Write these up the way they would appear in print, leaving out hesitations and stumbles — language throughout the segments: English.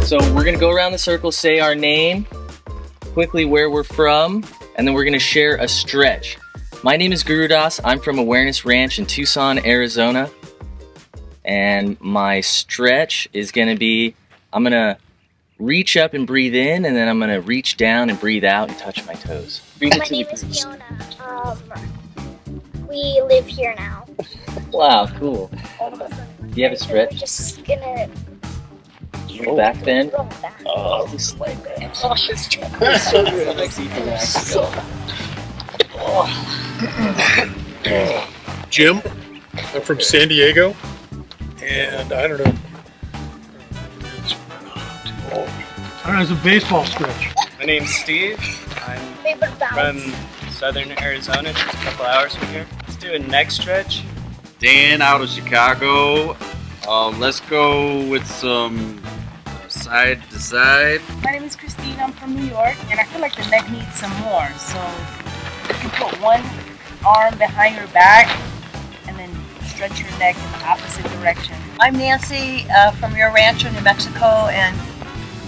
So we're gonna go around the circle, say our name, quickly where we're from, and then we're gonna share a stretch. My name is Gurudas. I'm from Awareness Ranch in Tucson, Arizona. And my stretch is gonna be, I'm gonna reach up and breathe in, and then I'm gonna reach down and breathe out and touch my toes. My name is Fiona. We live here now. Wow, cool. Do you have a stretch? We're just gonna Roll back bend. roll back. Oh, just like that. Oh, it's so good. It makes you relax. Jim, I'm from San Diego, and I don't know. It's a baseball stretch. My name's Steve. I'm Favorite balance. from southern Arizona, just a couple hours from here. Let's do a neck stretch. Dan out of Chicago. Let's go with some side to side. My name is Christine. I'm from New York, and I feel like the neck needs some more. So if you put one arm behind your back and then stretch your neck in the opposite direction. I'm Nancy from Rio Rancho, New Mexico, and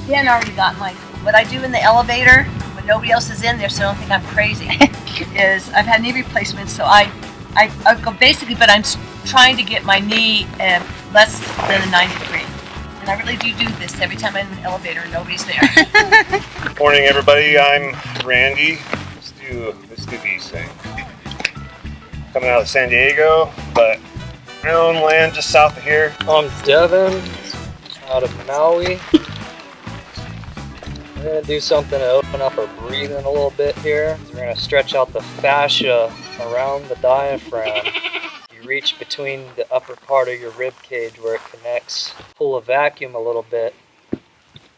Dan already got my, what I do in the elevator when nobody else is in there, so I don't think I'm crazy, is I've had knee replacements, so I go basically, but I'm trying to get my knee less than a 90 degree. And I really do this every time I'm in an elevator and nobody's there. Good morning, everybody. I'm Randy. Let's do these things. Coming out of San Diego, but my own land just south of here. I'm Devin, out of Maui. We're gonna do something to open up our breathing a little bit here. We're gonna stretch out the fascia around the diaphragm. You reach between the upper part of your rib cage where it connects. Pull a vacuum a little bit.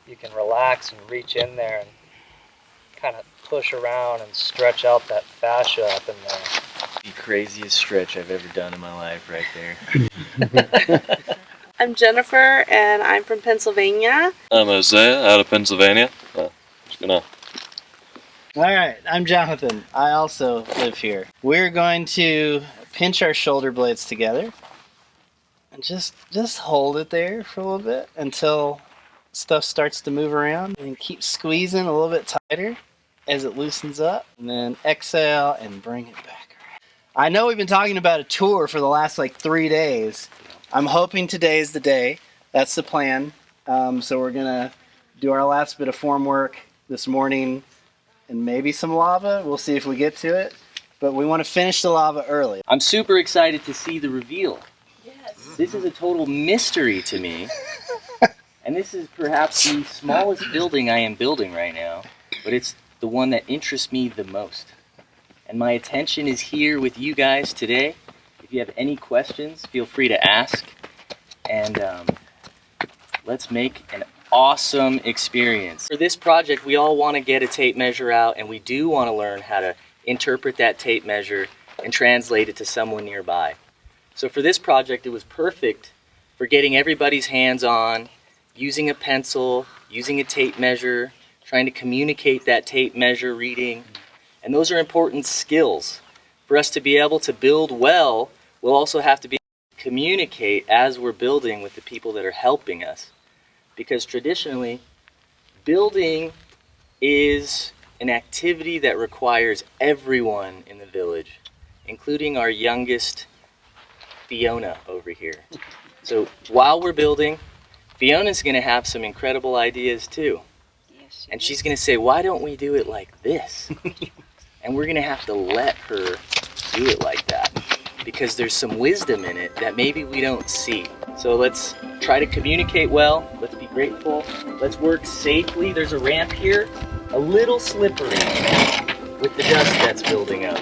You can relax and reach in there and kind of push around and stretch out that fascia up in there. The craziest stretch I've ever done in my life right there. I'm Jennifer, and I'm from Pennsylvania. I'm Isaiah out of Pennsylvania. Just gonna. Alright, I'm Jonathan. I also live here. We're going to pinch our shoulder blades together and just hold it there for a little bit until stuff starts to move around, and keep squeezing a little bit tighter as it loosens up, and then exhale and bring it back around. I know we've been talking about a tour for the last 3 days. I'm hoping today is the day. That's the plan. So we're gonna do our last bit of form work this morning and maybe some lava. We'll see if we get to it, but we want to finish the lava early. I'm super excited to see the reveal. Yes. This is a total mystery to me. And this is perhaps the smallest building I am building right now, but it's the one that interests me the most. And my attention is here with you guys today. If you have any questions, feel free to ask. And let's make an awesome experience. For this project, we all want to get a tape measure out, and we do want to learn how to interpret that tape measure and translate it to someone nearby. So for this project, it was perfect for getting everybody's hands on, using a pencil, using a tape measure, trying to communicate that tape measure reading. And those are important skills. For us to be able to build well, we'll also have to be able to communicate as we're building with the people that are helping us. Because traditionally, building is an activity that requires everyone in the village, including our youngest, Fiona, over here. So while we're building, Fiona's going to have some incredible ideas too. Yes, and she's going to say, why don't we do it like this? And we're going to have to let her do it like that, because there's some wisdom in it that maybe we don't see. So let's try to communicate well. Let's be grateful. Let's work safely. There's a ramp here, a little slippery with the dust that's building up.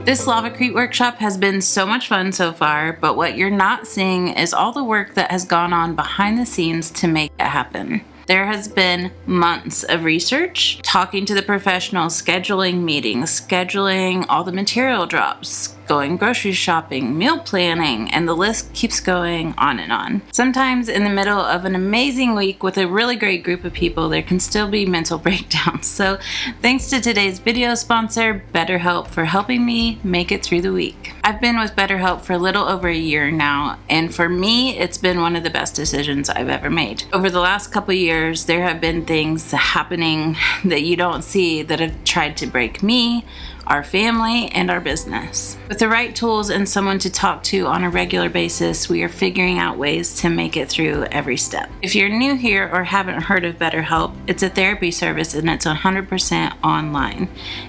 This Lavacrete workshop has been so much fun so far, but what you're not seeing is all the work that has gone on behind the scenes to make it happen. There has been months of research, talking to the professionals, scheduling meetings, scheduling all the material drops, going grocery shopping, meal planning, and the list keeps going on and on. Sometimes in the middle of an amazing week with a really great group of people, there can still be mental breakdowns. So thanks to today's video sponsor, BetterHelp, for helping me make it through the week. I've been with BetterHelp for a little over a year now, and for me, it's been one of the best decisions I've ever made. Over the last couple years, there have been things happening that you don't see that have tried to break me, our family, and our business. With the right tools and someone to talk to on a regular basis, we are figuring out ways to make it through every step. If you're new here or haven't heard of BetterHelp, it's a therapy service and it's 100% online,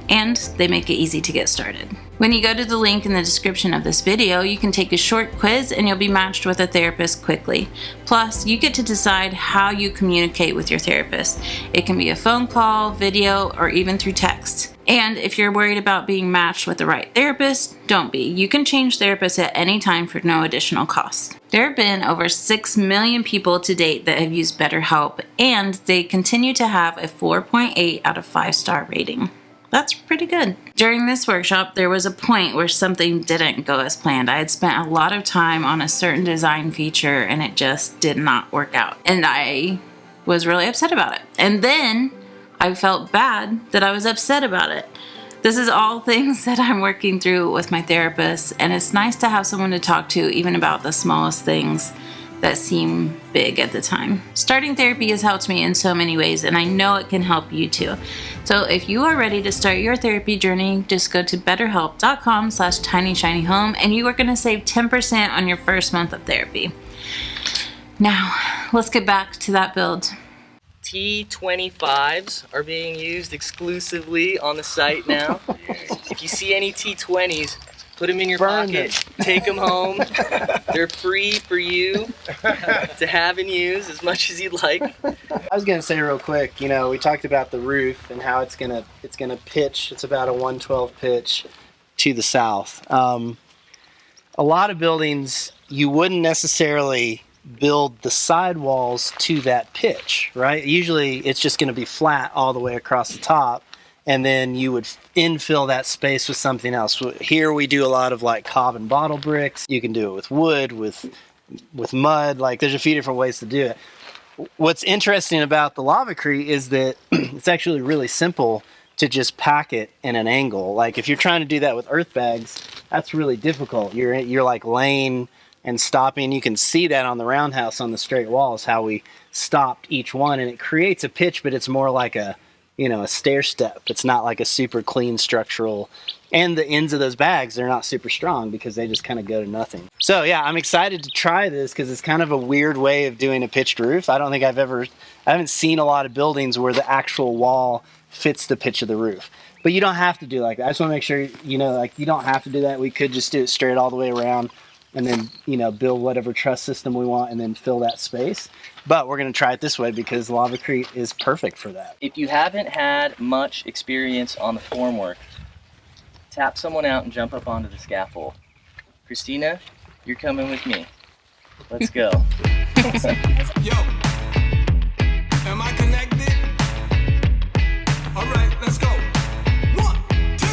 and they make it easy to get started. When you go to the link in the description of this video, you can take a short quiz and you'll be matched with a therapist quickly. Plus, you get to decide how you communicate with your therapist. It can be a phone call, video, or even through text. And if you're worried about being matched with the right therapist, don't be. You can change therapists at any time for no additional cost. There have been over 6 million people to date that have used BetterHelp, and they continue to have a 4.8 out of 5-star rating. That's pretty good. During this workshop, there was a point where something didn't go as planned. I had spent a lot of time on a certain design feature and it just did not work out. And I was really upset about it. And then I felt bad that I was upset about it. This is all things that I'm working through with my therapist, and it's nice to have someone to talk to even about the smallest things that seem big at the time. Starting therapy has helped me in so many ways, and I know it can help you too. So if you are ready to start your therapy journey, just go to betterhelp.com/tinyshinyhome and you are gonna save 10% on your first month of therapy. Now, let's get back to that build. T25s are being used exclusively on the site now. If you see any T20s, put them in your pocket, take them home. They're free for you to have and use as much as you'd like. I was gonna say real quick, you know, we talked about the roof and how it's gonna pitch. It's about a 112 pitch to the south. A lot of buildings you wouldn't necessarily build the sidewalls to that pitch, right? Usually it's just gonna be flat all the way across the top, and then you would infill that space with something else. Here we do a lot of like cob and bottle bricks. You can do it with wood, with mud. Like there's a few different ways to do it. What's interesting about the Lavacrete is that it's actually really simple to just pack it in an angle. Like if you're trying to do that with earth bags, that's really difficult. You're like laying and stopping. You can see that on the roundhouse on the straight walls, how we stopped each one, and it creates a pitch, but it's more like a stair step. It's not like a super clean structural, and the ends of those bags, they're not super strong because they just kind of go to nothing. So yeah, I'm excited to try this because it's kind of a weird way of doing a pitched roof. I haven't seen a lot of buildings where the actual wall fits the pitch of the roof. But you don't have to do like that. I just want to make sure, you don't have to do that. We could just do it straight all the way around and then, build whatever truss system we want and then fill that space. But we're going to try it this way because Lavacrete is perfect for that. If you haven't had much experience on the formwork, tap someone out and jump up onto the scaffold. Christina, you're coming with me. Let's go. Yo, am I connected? All right, let's go. 1, 2,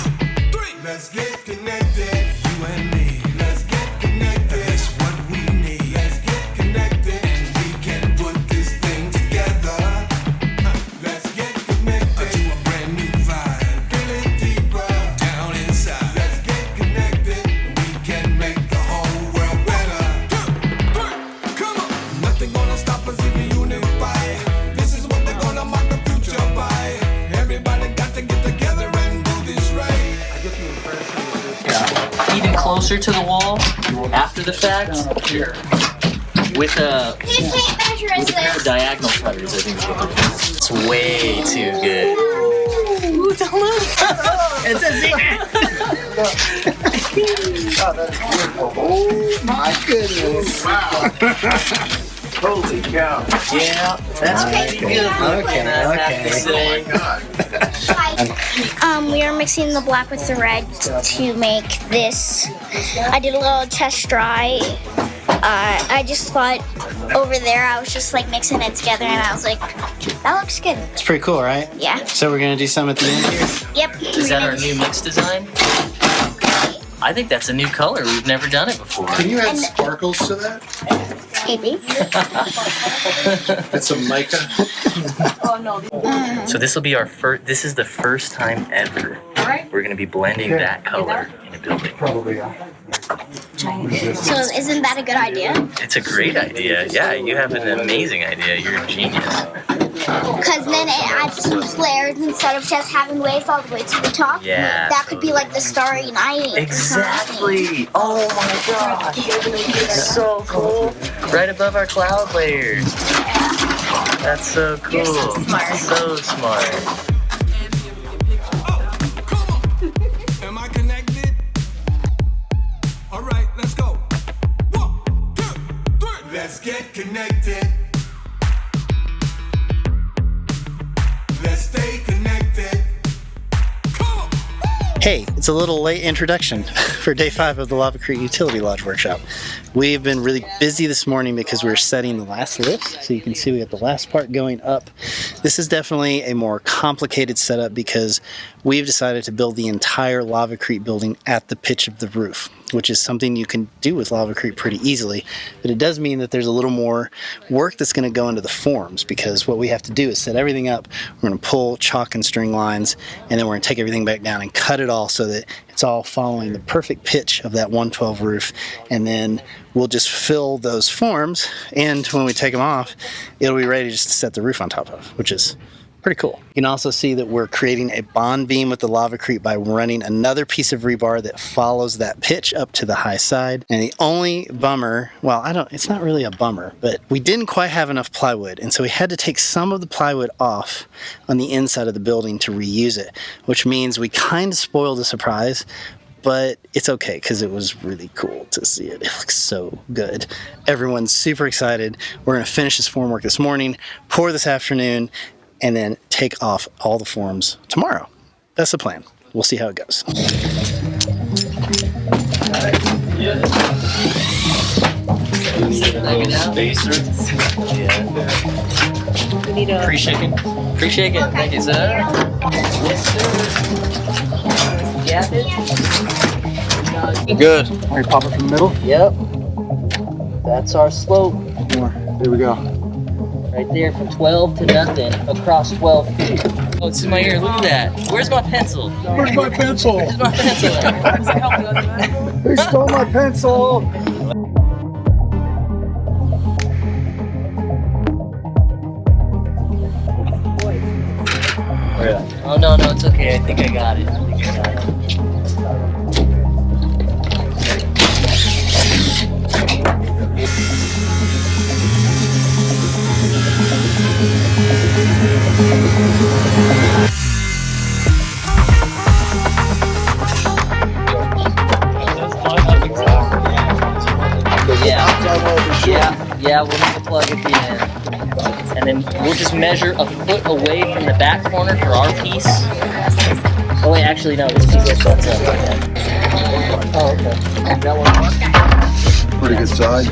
3. Let's get connected, you and me. Let's get connected. That's what we need. Let's get connected, and we can put this thing together. Let's get connected to a brand new vibe. Feel it deeper down inside. Let's get connected, and we can make the whole world better. 2, 3, come on. Nothing gonna stop us if we unify. This is what they're gonna mark the future by. Everybody got to get together and do this right. Even closer to the wall after the fact with a pair of diagonal cutters, I think is what they're doing. It's way too good. Ooh, don't look. It's a secret. Oh, that's beautiful. Oh my goodness. Wow. Holy cow. Yeah, that's pretty good. Okay. Oh my god. We are mixing the black with the red to make this. I did a little test dry. I just thought over there, I was just like mixing it together, and I was like, that looks good. It's pretty cool, right? Yeah. So we're going to do some at the end here? Yep. Is that our new mix design? I think that's a new color. We've never done it before. Can you add sparkles to that? Maybe. It's a mica. Oh no. So this will be our first. This is the first time ever we're going to be blending that color in a building. Probably, yeah. So isn't that a good idea? It's a great idea. Yeah, you have an amazing idea. You're a genius. Because then it adds some flares instead of just having waves all the way to the top. Yeah. That could be like the Starry Night. Exactly. Oh my gosh. So cool. Right above our cloud layers. That's so cool. You're so smart. So smart. Am I connected? All right, let's go. 1, 2, 3. Let's get connected. Let's stay connected. Hey, it's a little late introduction for day 5 of the Lavacrete Utility Lodge Workshop. We've been really busy this morning because we're setting the last lift. So you can see we got the last part going up. This is definitely a more complicated setup because we've decided to build the entire Lavacrete building at the pitch of the roof, which is something you can do with Lavacrete pretty easily. But it does mean that there's a little more work that's going to go into the forms, because what we have to do is set everything up. We're going to pull chalk and string lines, and then we're going to take everything back down and cut it all so that it's all following the perfect pitch of that 112 roof. And then we'll just fill those forms, and when we take them off, it'll be ready just to set the roof on top of, which is pretty cool. You can also see that we're creating a bond beam with the Lavacrete by running another piece of rebar that follows that pitch up to the high side. And the only bummer, well, it's not really a bummer, but we didn't quite have enough plywood. And so we had to take some of the plywood off on the inside of the building to reuse it, which means we kind of spoiled the surprise. But it's okay because it was really cool to see it. It looks so good. Everyone's super excited. We're going to finish this formwork this morning, pour this afternoon, and then take off all the forms tomorrow. That's the plan. We'll see how it goes. Pre-shaken. Pre-shaken. Thank you, sir. Yes, sir. Gap it. Good. Are you popping from the middle? Yep. That's our slope. More. There we go. Right there from 12 to nothing across 12 feet. Oh, it's in my ear. Look at that. Where's my pencil? Where's my pencil? Where's my pencil? Who stole my pencil? Oh, no, it's okay. I think I got it. Yeah, we'll need to plug at the end. And then we'll just measure a foot away from the back corner for our piece. Oh wait, actually no, this piece gets up. Oh, okay. That one. Pretty good size.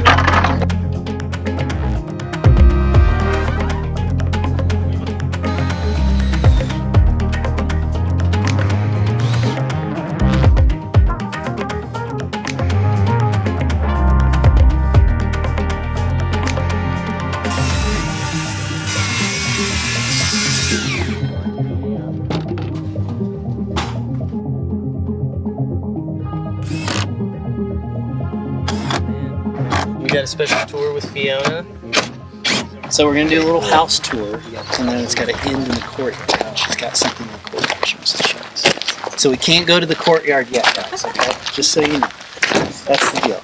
We got a special tour with Fiona. So we're going to do a little house tour, and then it's got to end in the courtyard. She's got something in the courtyard she wants to show us. So we can't go to the courtyard yet, guys, okay? Just so you know. That's the deal.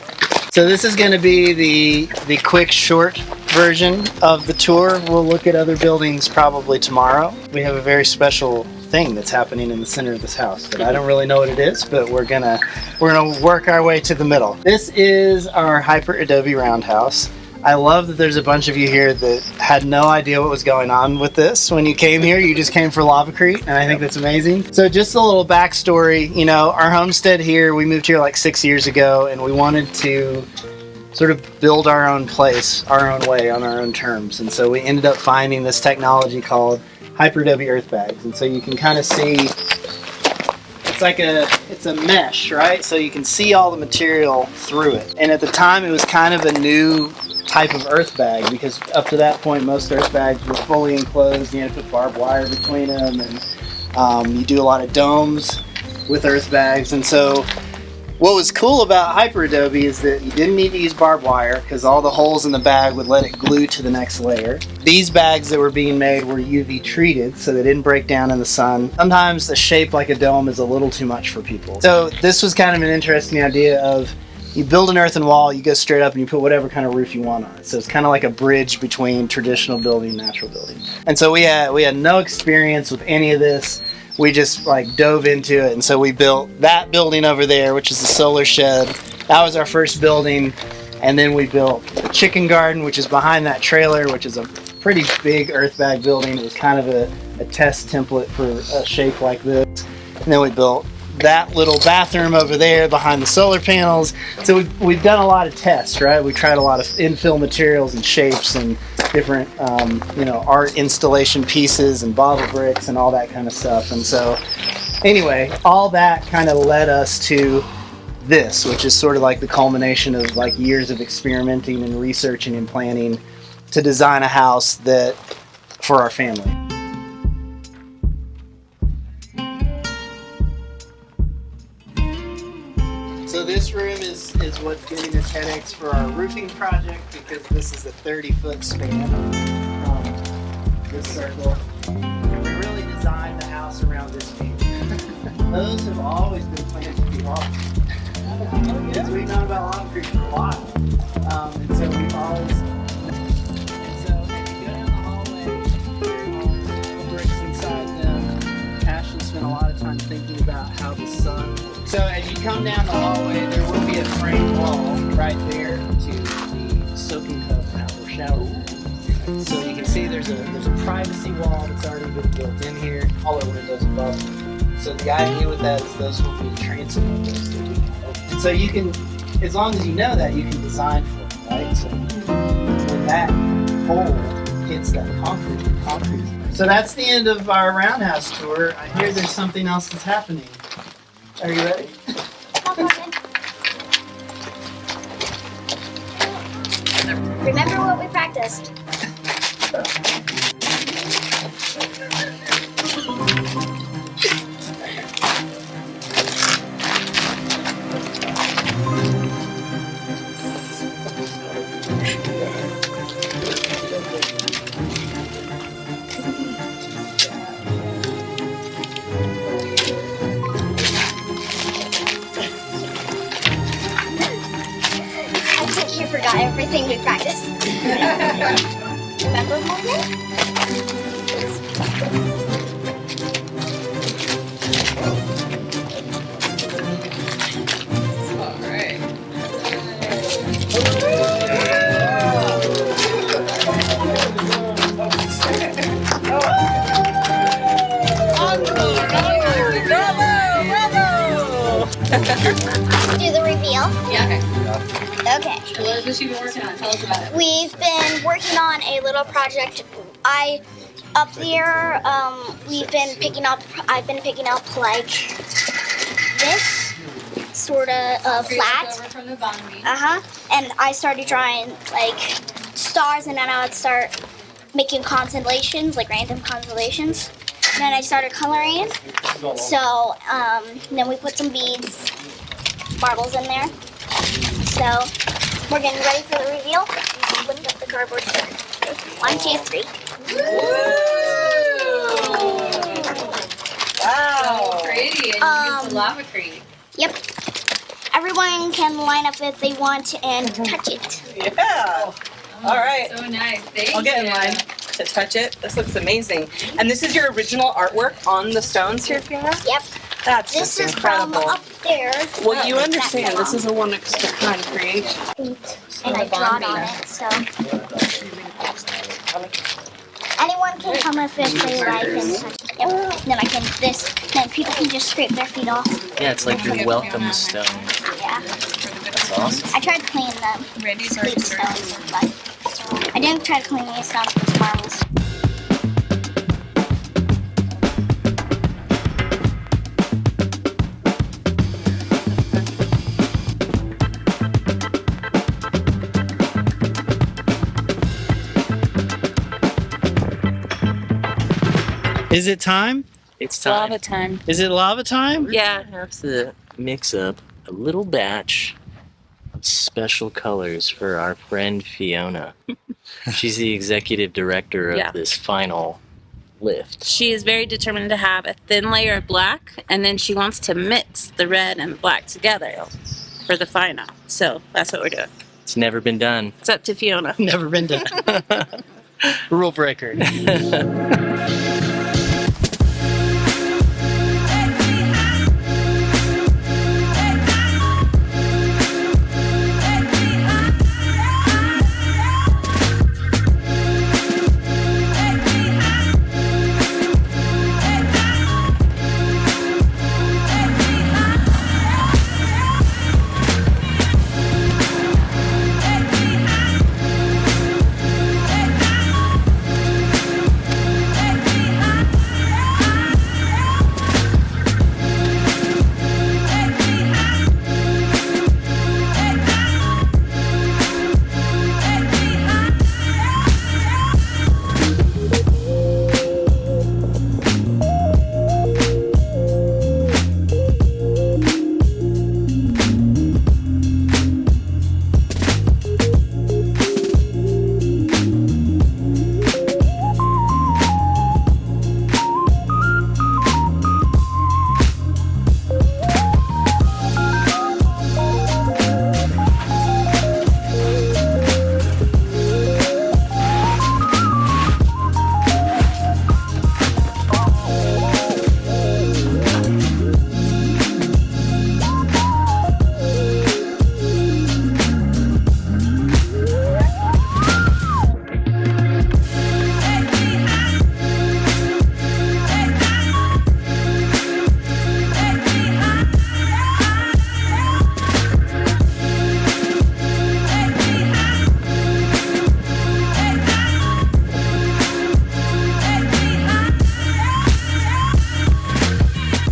So this is going to be the quick, short version of the tour. We'll look at other buildings probably tomorrow. We have a very special thing that's happening in the center of this house, but I don't really know what it is, but we're gonna work our way to the middle. This is our hyperadobe roundhouse. I love that there's a bunch of you here that had no idea what was going on with this when you came here. You just came for Lavacrete, and I think that's amazing. So just a little backstory, you know, our homestead here, we moved here like 6 years ago, and we wanted to sort of build our own place, our own way, on our own terms. And so we ended up finding this technology called hyperadobe earth bags. And so you can kind of see it's it's a mesh, right? So you can see all the material through it. And at the time, it was kind of a new type of earth bag, because up to that point, most earth bags were fully enclosed. You had to put barbed wire between them, and you do a lot of domes with earth bags. And so what was cool about hyperadobe is that you didn't need to use barbed wire, because all the holes in the bag would let it glue to the next layer. These bags that were being made were UV treated, so they didn't break down in the sun. Sometimes a shape like a dome is a little too much for people. So this was kind of an interesting idea of, you build an earthen wall, you go straight up and you put whatever kind of roof you want on it. So it's kind of like a bridge between traditional building and natural building. And so we had no experience with any of this. We just like dove into it, and so we built that building over there, which is the solar shed. That was our first building, and then we built the chicken garden, which is behind that trailer, which is a pretty big earth bag building. It was kind of a test template for a shape like this. And then we built that little bathroom over there behind the solar panels. So we've done a lot of tests, right? We tried a lot of infill materials and shapes and different art installation pieces and bottle bricks and all that kind of stuff. And so anyway, all that kind of led us to this, which is sort of like the culmination of like years of experimenting and researching and planning to design a house that for our family. So this room is what's giving us headaches for our roofing project, because this is a 30-foot span, this circle. And we really designed the house around this view. Those have always been planned to be logged. Because we've known about Lavacrete for a while. And so we've always... And so if you go down the hallway, there are bricks inside them. Ashley spent a lot of time thinking about how the sun... So as you come down the hallway, there will be a framed wall right there to the soaking tub and outdoor shower. So you can see there's a privacy wall that's already been built in here. All our windows above. So the idea with that is those will be transit windows that we can open. And so you can, as long as you know that, you can design for it, right? So when that hole hits that concrete. So that's the end of our roundhouse tour. I hear there's something else that's happening. Are you ready? Remember what we practiced. You forgot everything we practiced. Remember, Morgan? Do the reveal? Yeah, okay. What have you been working on? Tell us about it. We've been working on a little project. Up there, I've been picking up like this sort of flat. From the bottom beach. And I started drawing like stars, and then I would start making constellations, like random constellations. And then I started coloring. So then we put some beads, marbles in there. So we're getting ready for the reveal. Lift up the cardboard. 1, 2, 3. Wow. So pretty. And you used Lavacrete. Yep. Everyone can line up if they want and touch it. Yeah. All right. So nice. Thank you. I'll get in line to touch it. This looks amazing. And this is your original artwork on the stones here, Fiona? Yep. That's this just is incredible. from up there. Well, you understand this is a one of a kind creation. And I draw on it, so anyone can come if they like and touch it. Yep. Then I can then people can just scrape their feet off. Yeah, it's like your welcome stone. Yeah. That's awesome. I tried to clean them. Randy's already stones, but I didn't try to clean these stones with marbles. Is it time? It's time. Lava time. Is it lava time? Yeah. I have to mix up a little batch of special colors for our friend Fiona. She's the executive director of Yeah. this final lift. She is very determined to have a thin layer of black, and then she wants to mix the red and black together for the final. So that's what we're doing. It's never been done. It's up to Fiona. Never been done. Rule breaker.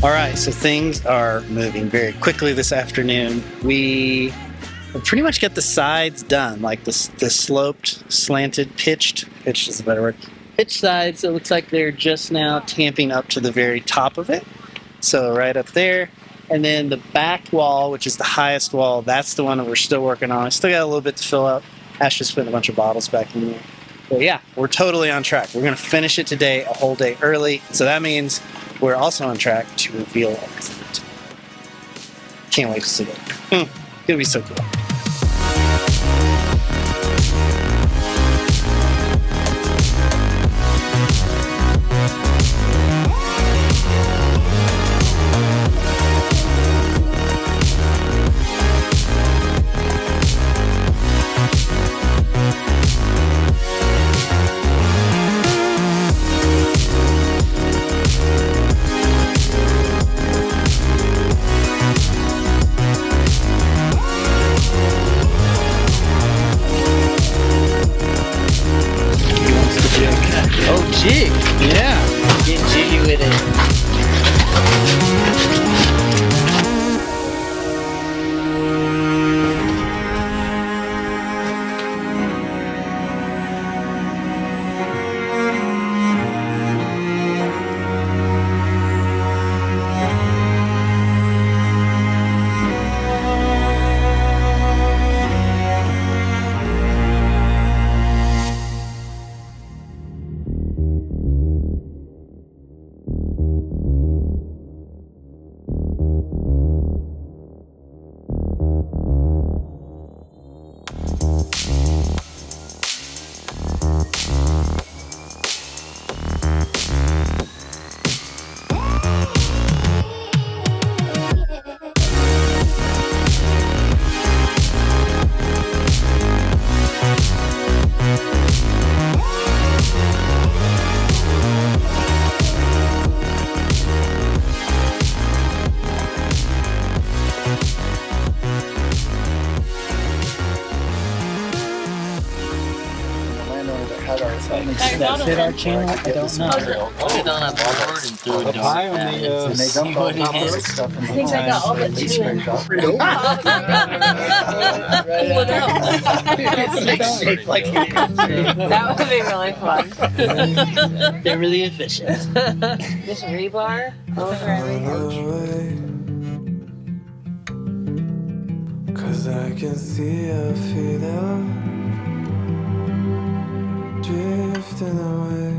All right, so things are moving very quickly this afternoon. We pretty much get the sides done, like the sloped, slanted, pitched is a better word, pitched sides. It looks like they're just now tamping up to the very top of it. So right up there. And then the back wall, which is the highest wall, that's the one that we're still working on. I still got a little bit to fill up. Ash just put a bunch of bottles back in there. But yeah, we're totally on track. We're going to finish it today, a whole day early. So that means we're also on track to reveal everything today. Can't wait to see it. It'll be so cool. Does that fit our channel? I don't know. Put it on a board and throw it High on the see what it is. I think I got all the two in. It's shaped like an That would be really fun. They're really efficient. This rebar over everything. Cause I can see your feet out, drifting away.